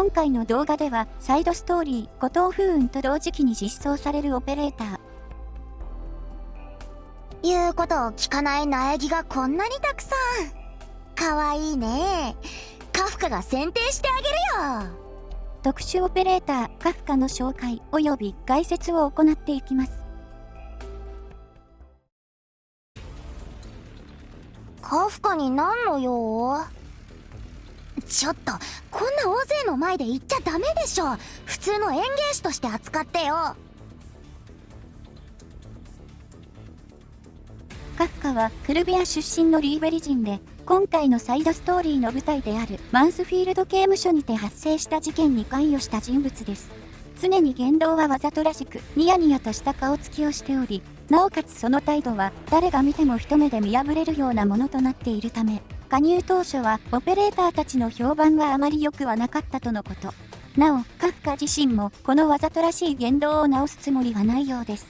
今回の動画ではサイドストーリー、五島風雲と同時期に実装されるオペレーター。言うことを聞かない苗木がこんなにたくさん。かわいいね。カフカが選定してあげるよ。特殊オペレーターカフカの紹介及び解説を行っていきます。カフカになんの用？ちょっと、こんな大勢の前で言っちゃダメでしょ。普通の園芸師として扱ってよ。カフカはクルビア出身のリーベリ人で、今回のサイドストーリーの舞台であるマンスフィールド刑務所にて発生した事件に関与した人物です。常に言動はわざとらしく、ニヤニヤとした顔つきをしており、なおかつその態度は誰が見ても一目で見破れるようなものとなっているため、加入当初はオペレーターたちの評判はあまり良くはなかったとのこと。なお、カフカ自身もこのわざとらしい言動を直すつもりはないようです。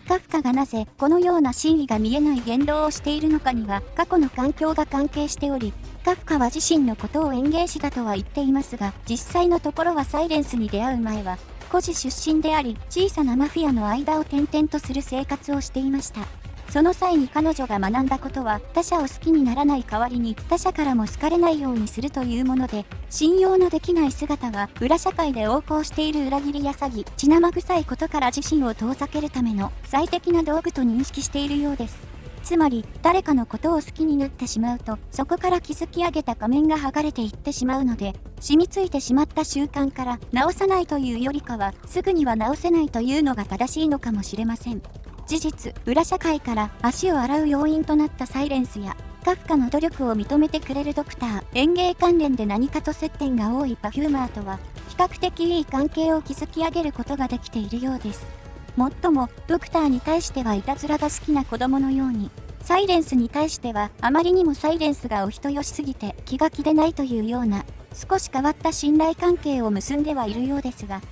カフカがなぜこのような真意が見えない言動をしているのかには過去の環境が関係しており、カフカは自身のことを園芸師だとは言っていますが、実際のところはサイレンスに出会う前は孤児出身であり、小さなマフィアの間を転々とする生活をしていました。その際に彼女が学んだことは、他者を好きにならない代わりに他者からも好かれないようにするというもので、信用のできない姿は裏社会で横行している裏切りや詐欺、血生臭いことから自身を遠ざけるための最適な道具と認識しているようです。つまり、誰かのことを好きになってしまうと、そこから築き上げた仮面が剥がれていってしまうので、染みついてしまった習慣から直さないというよりかは、すぐには直せないというのが正しいのかもしれません。事実、裏社会から足を洗う要因となったサイレンスや、カフカの努力を認めてくれるドクター、園芸関連で何かと接点が多いパフューマーとは、比較的いい関係を築き上げることができているようです。もっとも、ドクターに対してはいたずらが好きな子供のように、サイレンスに対してはあまりにもサイレンスがお人よしすぎて気が気でないというような、少し変わった信頼関係を結んではいるようですが、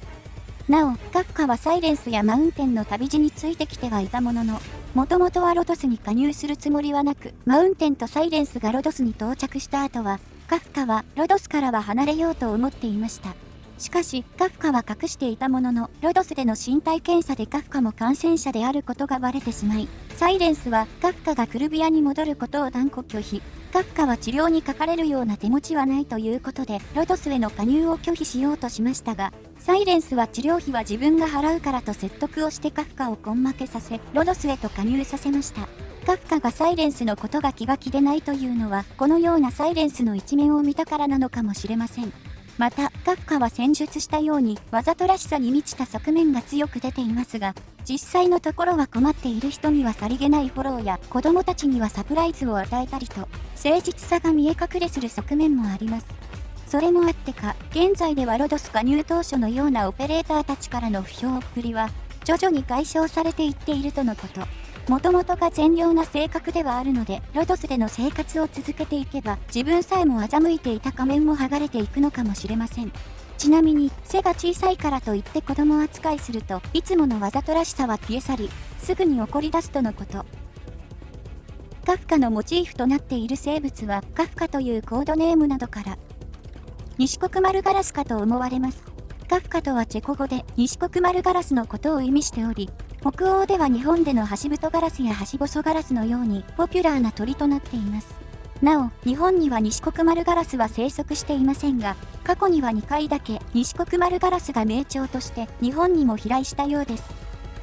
なお、カフカはサイレンスやマウンテンの旅路についてきてはいたものの、もともとはロドスに加入するつもりはなく、マウンテンとサイレンスがロドスに到着した後は、カフカはロドスからは離れようと思っていました。しかし、カフカは隠していたものの、ロドスでの身体検査でカフカも感染者であることがバレてしまい、サイレンスはカフカがクルビアに戻ることを断固拒否。カフカは治療にかかれるような手持ちはないということで、ロドスへの加入を拒否しようとしましたが、サイレンスは治療費は自分が払うからと説得をしてカフカを根負けさせ、ロドスへと加入させました。カフカがサイレンスのことが気が気でないというのは、このようなサイレンスの一面を見たからなのかもしれません。また、カフカは戦術したように、わざとらしさに満ちた側面が強く出ていますが、実際のところは困っている人にはさりげないフォローや、子供たちにはサプライズを与えたりと、誠実さが見え隠れする側面もあります。それもあってか、現在ではロドス加入当初のようなオペレーターたちからの不評っぷりは、徐々に解消されていっているとのこと。もともとが善良な性格ではあるので、ロドスでの生活を続けていけば、自分さえも欺いていた仮面も剥がれていくのかもしれません。ちなみに、背が小さいからといって子供扱いすると、いつものわざとらしさは消え去り、すぐに怒り出すとのこと。カフカのモチーフとなっている生物は、カフカというコードネームなどから、西国丸ガラスかと思われます。カフカとはチェコ語で西国丸ガラスのことを意味しており、北欧では日本でのハシブトガラスやハシボソガラスのようにポピュラーな鳥となっています。なお、日本には西国丸ガラスは生息していませんが、過去には2回だけ西国丸ガラスが名鳥として日本にも飛来したようです。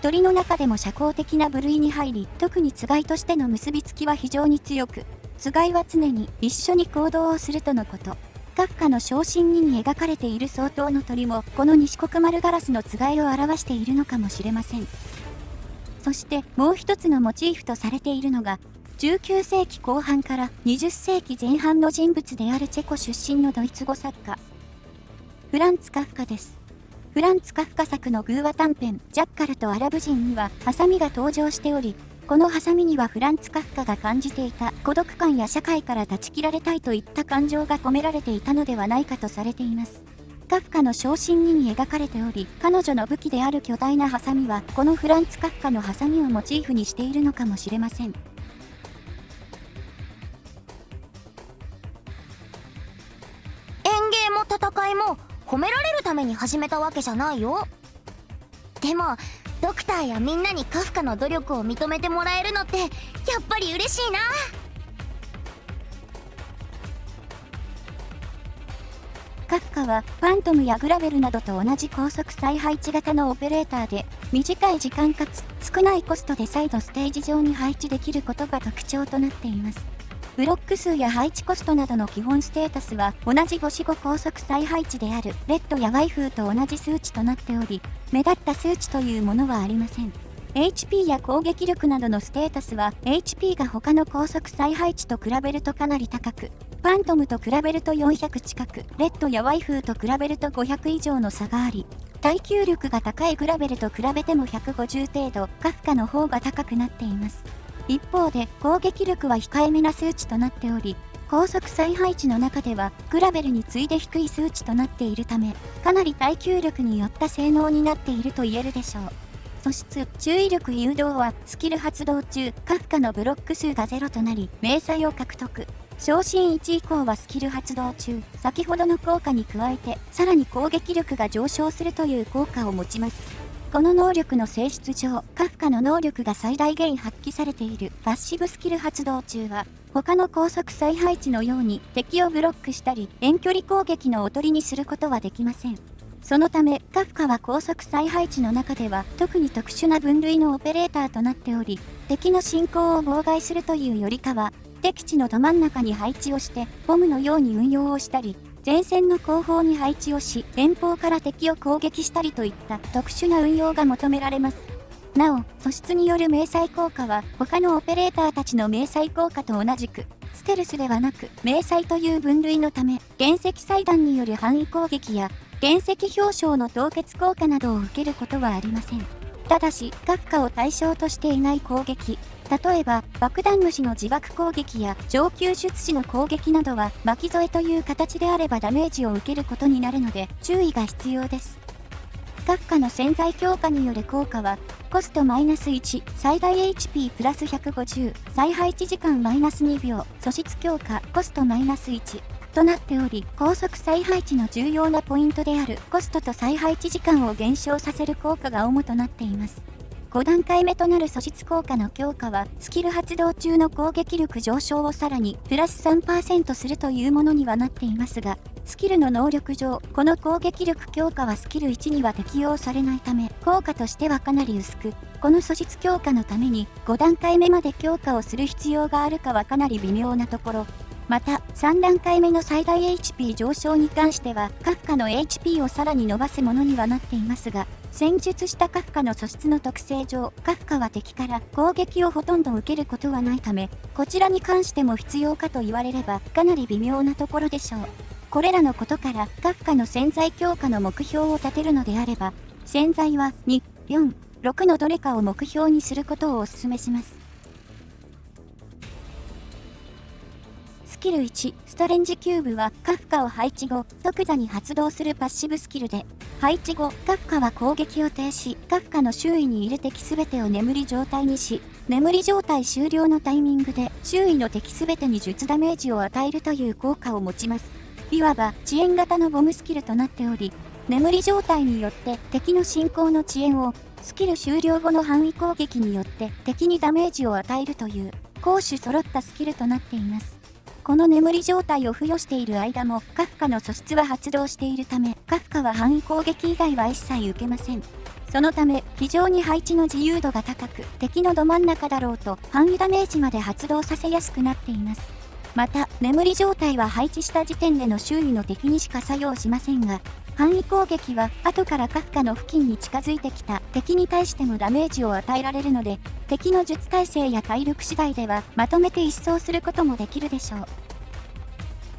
鳥の中でも社交的な部類に入り、特につがいとしての結びつきは非常に強く、つがいは常に一緒に行動をするとのこと。カフカの小心2に描かれている相当の鳥も、この西国丸ガラスのつがいを表しているのかもしれません。そしてもう一つのモチーフとされているのが、19世紀後半から20世紀前半の人物であるチェコ出身のドイツ語作家、フランツ・カフカです。フランツ・カフカ作の寓話短編、ジャッカルとアラブ人には、ハサミが登場しており、このハサミにはフランツ・カフカが感じていた孤独感や社会から断ち切られたいといった感情が込められていたのではないかとされています。カフカの小心2に描かれており、彼女の武器である巨大なハサミは、このフランツ・カフカのハサミをモチーフにしているのかもしれません。園芸も戦いも褒められるために始めたわけじゃないよ。でもドクターやみんなにカフカの努力を認めてもらえるのってやっぱり嬉しいな。カフカはファントムやグラベルなどと同じ高速再配置型のオペレーターで、短い時間かつ少ないコストで再度ステージ上に配置できることが特徴となっています。ブロック数や配置コストなどの基本ステータスは同じ星5高速再配置であるレッドやワイフーと同じ数値となっており、目立った数値というものはありません。HP や攻撃力などのステータスは HP が他の高速再配置と比べるとかなり高く、ファントムと比べると400近く、レッドやワイフーと比べると500以上の差があり、耐久力が高いグラベルと比べても150程度、カフカの方が高くなっています。一方で攻撃力は控えめな数値となっており、高速再配置の中ではグラベルに次いで低い数値となっているため、かなり耐久力によった性能になっていると言えるでしょう。素質、注意力誘導はスキル発動中、カフカのブロック数が0となり、明細を獲得。昇進1以降はスキル発動中、先ほどの効果に加えて、さらに攻撃力が上昇するという効果を持ちます。この能力の性質上、カフカの能力が最大限発揮されているパッシブスキル発動中は、他の高速再配置のように敵をブロックしたり、遠距離攻撃のおとりにすることはできません。そのため、カフカは高速再配置の中では特に特殊な分類のオペレーターとなっており、敵の進行を妨害するというよりかは、敵地のど真ん中に配置をして、ボムのように運用をしたり、前線の後方に配置をし、遠方から敵を攻撃したりといった特殊な運用が求められます。なお、素質による迷彩効果は他のオペレーターたちの迷彩効果と同じく、ステルスではなく迷彩という分類のため、原石祭壇による範囲攻撃や原石氷晶の凍結効果などを受けることはありません。ただし、カフカを対象としていない攻撃、例えば爆弾虫の自爆攻撃や上級術師の攻撃などは巻き添えという形であればダメージを受けることになるので注意が必要です。カフカの潜在強化による効果は、コストマイナス1、最大 HP プラス150、再配置時間マイナス2秒、素質強化、コストマイナス1となっており、高速再配置の重要なポイントであるコストと再配置時間を減少させる効果が主となっています。5段階目となる素質効果の強化は、スキル発動中の攻撃力上昇をさらにプラス 3% するというものにはなっていますが、スキルの能力上、この攻撃力強化はスキル1には適用されないため、効果としてはかなり薄く、この素質強化のために5段階目まで強化をする必要があるかはかなり微妙なところ。また、3段階目の最大 HP 上昇に関しては、カフカの HP をさらに伸ばすものにはなっていますが、戦術したカフカの素質の特性上、カフカは敵から攻撃をほとんど受けることはないため、こちらに関しても必要かと言われれば、かなり微妙なところでしょう。これらのことから、カフカの潜在強化の目標を立てるのであれば、潜在は2、4、6のどれかを目標にすることをお勧めします。スキル1、ストレンジキューブはカフカを配置後、即座に発動するパッシブスキルで、配置後、カフカは攻撃を停止、カフカの周囲にいる敵すべてを眠り状態にし、眠り状態終了のタイミングで周囲の敵すべてに術ダメージを与えるという効果を持ちます。いわば遅延型のボムスキルとなっており、眠り状態によって敵の進行の遅延をスキル終了後の範囲攻撃によって敵にダメージを与えるという攻守揃ったスキルとなっています。この眠り状態を付与している間もカフカの素質は発動しているため、カフカは範囲攻撃以外は一切受けません。そのため、非常に配置の自由度が高く、敵のど真ん中だろうと範囲ダメージまで発動させやすくなっています。また、眠り状態は配置した時点での周囲の敵にしか作用しませんが、範囲攻撃は後からカフカの付近に近づいてきた敵に対してもダメージを与えられるので、敵の術耐性や体力次第ではまとめて一掃することもできるでしょう。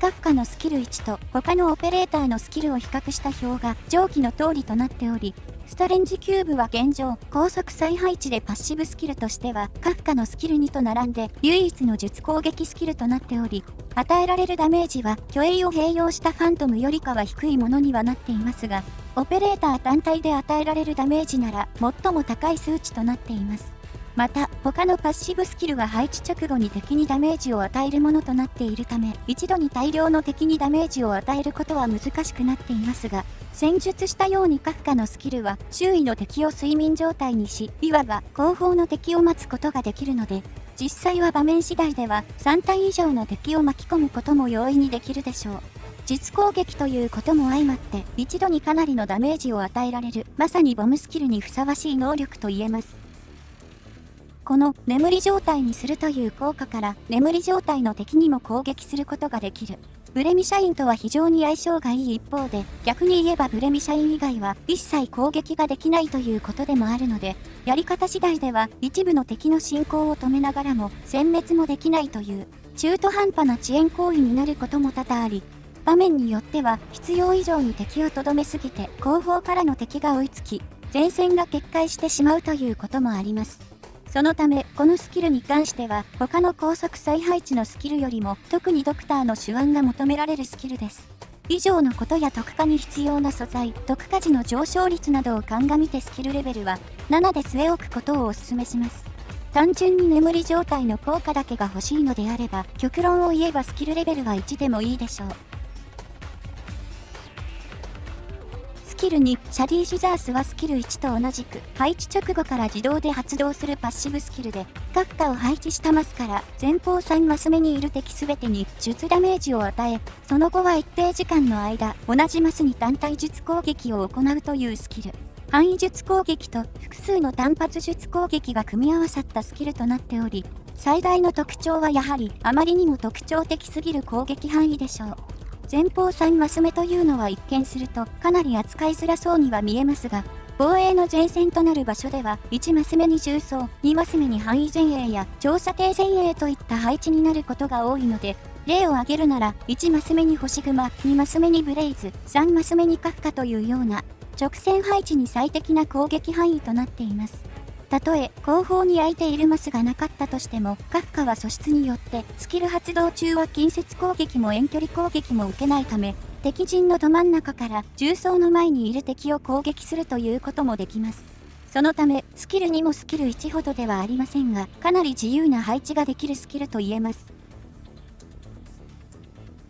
カフカのスキル1と他のオペレーターのスキルを比較した表が上記の通りとなっており、ストレンジキューブは現状、高速再配置でパッシブスキルとしてはカフカのスキル2と並んで唯一の術攻撃スキルとなっており、与えられるダメージは虚栄を併用したファントムよりかは低いものにはなっていますが、オペレーター単体で与えられるダメージなら最も高い数値となっています。また、他のパッシブスキルは配置直後に敵にダメージを与えるものとなっているため、一度に大量の敵にダメージを与えることは難しくなっていますが、戦術したようにカフカのスキルは周囲の敵を睡眠状態にし、いわば後方の敵を待つことができるので、実際は場面次第では3体以上の敵を巻き込むことも容易にできるでしょう。実攻撃ということも相まって一度にかなりのダメージを与えられる、まさにボムスキルにふさわしい能力と言えます。この眠り状態にするという効果から眠り状態の敵にも攻撃することができる。ブレミシャインとは非常に相性がいい一方で、逆に言えばブレミシャイン以外は一切攻撃ができないということでもあるので、やり方次第では一部の敵の進行を止めながらも殲滅もできないという中途半端な遅延行為になることも多々あり、場面によっては必要以上に敵をとどめすぎて後方からの敵が追いつき、前線が決壊してしまうということもあります。そのため、このスキルに関しては、他の高速再配置のスキルよりも、特にドクターの手腕が求められるスキルです。以上のことや特化に必要な素材、特化時の上昇率などを鑑みてスキルレベルは、7で据え置くことをお勧めします。単純に眠り状態の効果だけが欲しいのであれば、極論を言えばスキルレベルは1でもいいでしょう。スキル2、シャディ・シザースはスキル1と同じく、配置直後から自動で発動するパッシブスキルで、カフカを配置したマスから前方3マス目にいる敵すべてに術ダメージを与え、その後は一定時間の間、同じマスに単体術攻撃を行うというスキル。範囲術攻撃と複数の単発術攻撃が組み合わさったスキルとなっており、最大の特徴はやはりあまりにも特徴的すぎる攻撃範囲でしょう。前方3マス目というのは一見するとかなり扱いづらそうには見えますが、防衛の前線となる場所では1マス目に重装、2マス目に範囲前衛や調査艇前衛といった配置になることが多いので、例を挙げるなら1マス目に星熊、2マス目にブレイズ、3マス目にカフカというような直線配置に最適な攻撃範囲となっています。たとえ後方に空いているマスがなかったとしても、カフカは素質によってスキル発動中は近接攻撃も遠距離攻撃も受けないため、敵陣のど真ん中から重装の前にいる敵を攻撃するということもできます。そのためスキル2もスキル1ほどではありませんが、かなり自由な配置ができるスキルと言えます。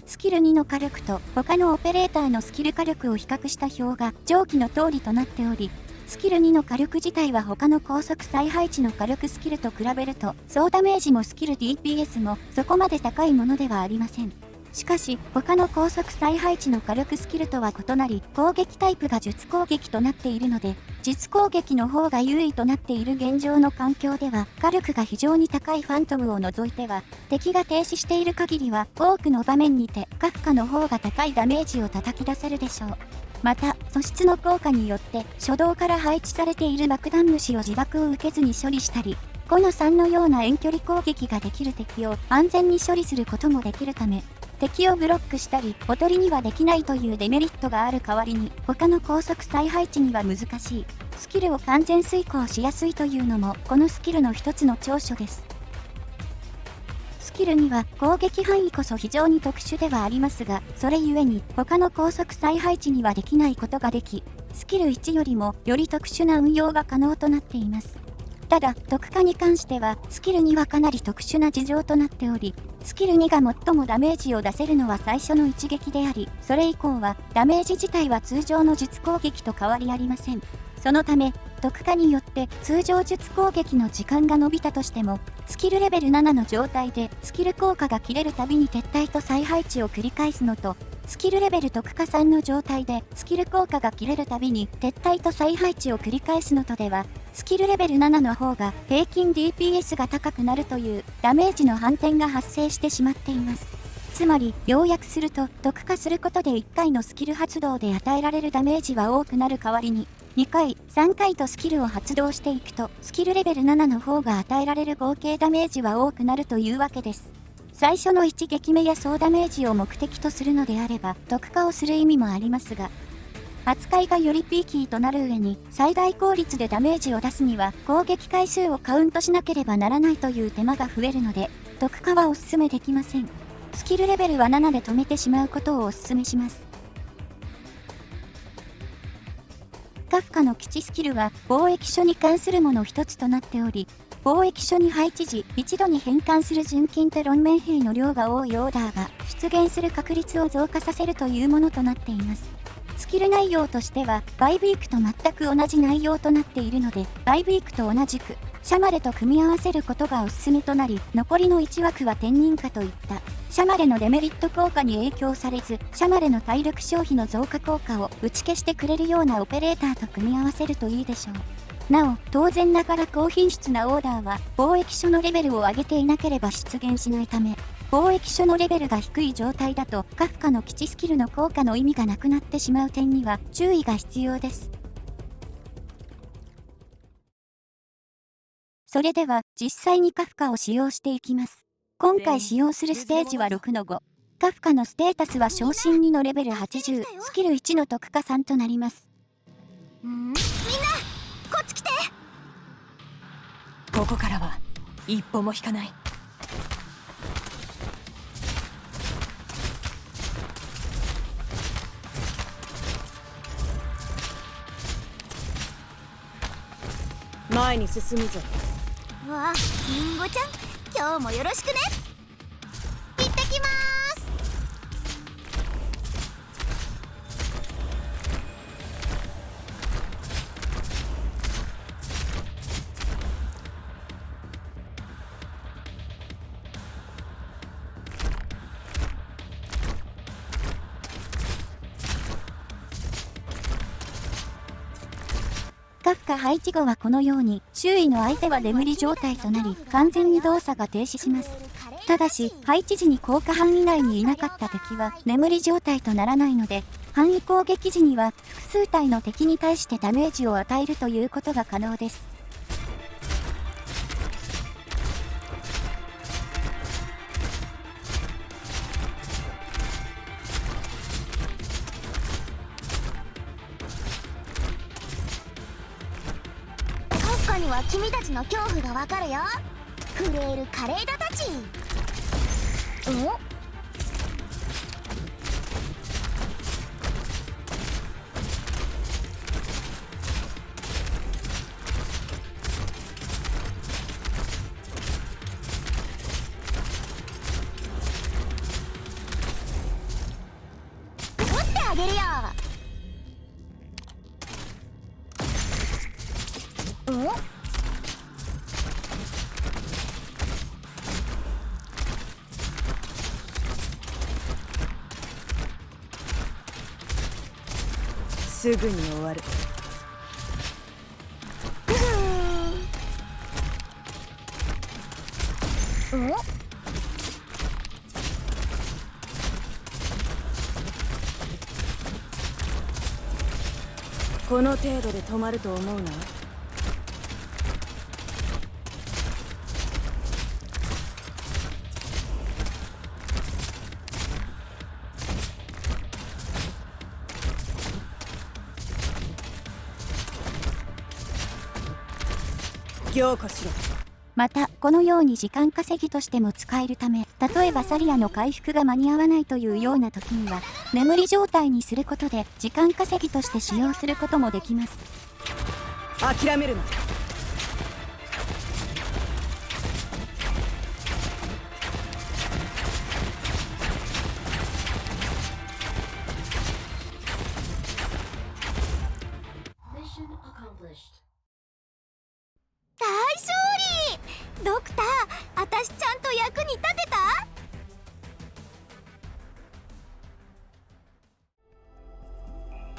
スキル2の火力と他のオペレーターのスキル火力を比較した表が上記の通りとなっており、スキル2の火力自体は他の高速再配置の火力スキルと比べると、総ダメージもスキル DPS もそこまで高いものではありません。しかし、他の高速再配置の火力スキルとは異なり、攻撃タイプが術攻撃となっているので、実攻撃の方が優位となっている現状の環境では、火力が非常に高いファントムを除いては、敵が停止している限りは、多くの場面にて、カフカの方が高いダメージを叩き出せるでしょう。また、素質の効果によって、初動から配置されている爆弾虫を自爆を受けずに処理したり、5の3のような遠距離攻撃ができる敵を安全に処理することもできるため、敵をブロックしたり、おとりにはできないというデメリットがある代わりに、他の高速再配置には難しい、スキルを完全遂行しやすいというのも、このスキルの一つの長所です。スキルには攻撃範囲こそ非常に特殊ではありますが、それゆえに他の高速再配置にはできないことができ、スキル1よりもより特殊な運用が可能となっています。ただ、特化に関しては、スキル2はかなり特殊な事情となっており、スキル2が最もダメージを出せるのは最初の一撃であり、それ以降はダメージ自体は通常の術攻撃と変わりありません。そのため、特化によって通常術攻撃の時間が伸びたとしても、スキルレベル7の状態でスキル効果が切れるたびに撤退と再配置を繰り返すのと、スキルレベル特化3の状態でスキル効果が切れるたびに撤退と再配置を繰り返すのとでは、スキルレベル7の方が平均 DPS が高くなるというダメージの反転が発生してしまっています。つまり、要約すると、特化することで1回のスキル発動で与えられるダメージは多くなる代わりに、2回、3回とスキルを発動していくと、スキルレベル7の方が与えられる合計ダメージは多くなるというわけです。最初の一撃目や総ダメージを目的とするのであれば、特化をする意味もありますが、扱いがよりピーキーとなる上に、最大効率でダメージを出すには、攻撃回数をカウントしなければならないという手間が増えるので、特化はお勧めできません。スキルレベルは7で止めてしまうことをお勧めします。カフカの基地スキルは貿易所に関するもの一つとなっており、貿易所に配置時一度に変換する純金と論面兵の量が多いオーダーが出現する確率を増加させるというものとなっています。スキル内容としてはバイブイクと全く同じ内容となっているので、バイブイクと同じくシャマレと組み合わせることがおすすめとなり、残りの1枠は天人化といったシャマレのデメリット効果に影響されず、シャマレの体力消費の増加効果を打ち消してくれるようなオペレーターと組み合わせるといいでしょう。なお、当然ながら高品質なオーダーは貿易所のレベルを上げていなければ出現しないため、貿易所のレベルが低い状態だとカフカの基地スキルの効果の意味がなくなってしまう点には注意が必要です。それでは実際にカフカを使用していきます。今回使用するステージは 6-5。カフカのステータスは昇進2のレベル80、スキル1の特化3となります。みんなこっち来て。ここからは一歩も引かない。前に進むぞ。わあ、リンゴちゃん、今日もよろしくね。行ってきまーす。カフカ配置後はこのように周囲の相手は眠り状態となり、完全に動作が停止します。ただし配置時に効果範囲内にいなかった敵は眠り状態とならないので、範囲攻撃時には複数体の敵に対してダメージを与えるということが可能です。カフカには君たちの恐怖がわかるよ。震えるカレーダたち。取ってあげるよ。すぐに終わる。この程度で止まると思うな。凝固しろ。また、このように時間稼ぎとしても使えるため、例えばサリアの回復が間に合わないというような時には、眠り状態にすることで時間稼ぎとして使用することもできます。諦めるな。大勝利！ドクター、あたしちゃんと役に立てた？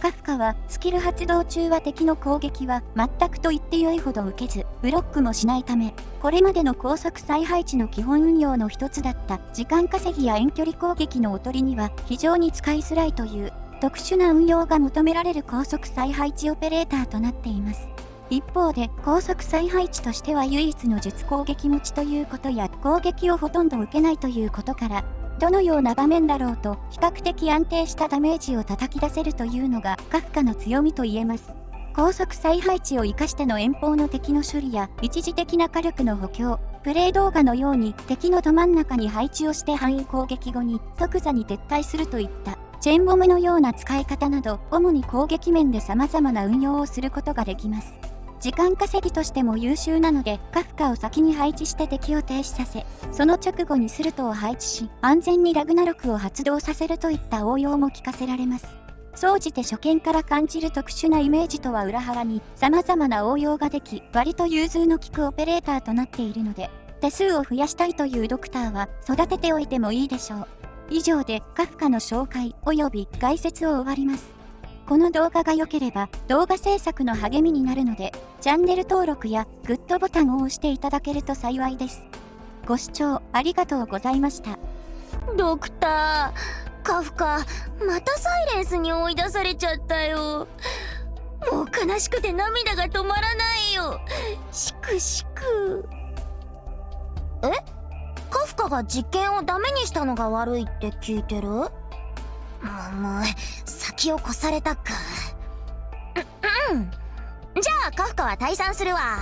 カフカはスキル発動中は敵の攻撃は全くと言ってよいほど受けず、ブロックもしないため、これまでの高速再配置の基本運用の一つだった時間稼ぎや遠距離攻撃のおとりには非常に使いづらいという特殊な運用が求められる高速再配置オペレーターとなっています。一方で高速再配置としては唯一の術攻撃持ちということや攻撃をほとんど受けないということから、どのような場面だろうと比較的安定したダメージを叩き出せるというのがカフカの強みと言えます。高速再配置を生かしての遠方の敵の処理や一時的な火力の補強、プレイ動画のように敵のど真ん中に配置をして範囲攻撃後に即座に撤退するといったチェーンボムのような使い方など、主に攻撃面で様々な運用をすることができます。時間稼ぎとしても優秀なので、カフカを先に配置して敵を停止させ、その直後にスルトを配置し、安全にラグナロクを発動させるといった応用も効かせられます。総じて初見から感じる特殊なイメージとは裏腹に、様々な応用ができ、割と融通の利くオペレーターとなっているので、手数を増やしたいというドクターは育てておいてもいいでしょう。以上でカフカの紹介及び概説を終わります。この動画が良ければ動画制作の励みになるので、チャンネル登録やグッドボタンを押していただけると幸いです。ご視聴ありがとうございました。ドクター、カフカ、またサイレンスに追い出されちゃったよ。もう悲しくて涙が止まらないよ。しくしく。え？カフカが実験をダメにしたのが悪いって聞いてる？もう、先を越されたか。じゃあカフカは退散するわ。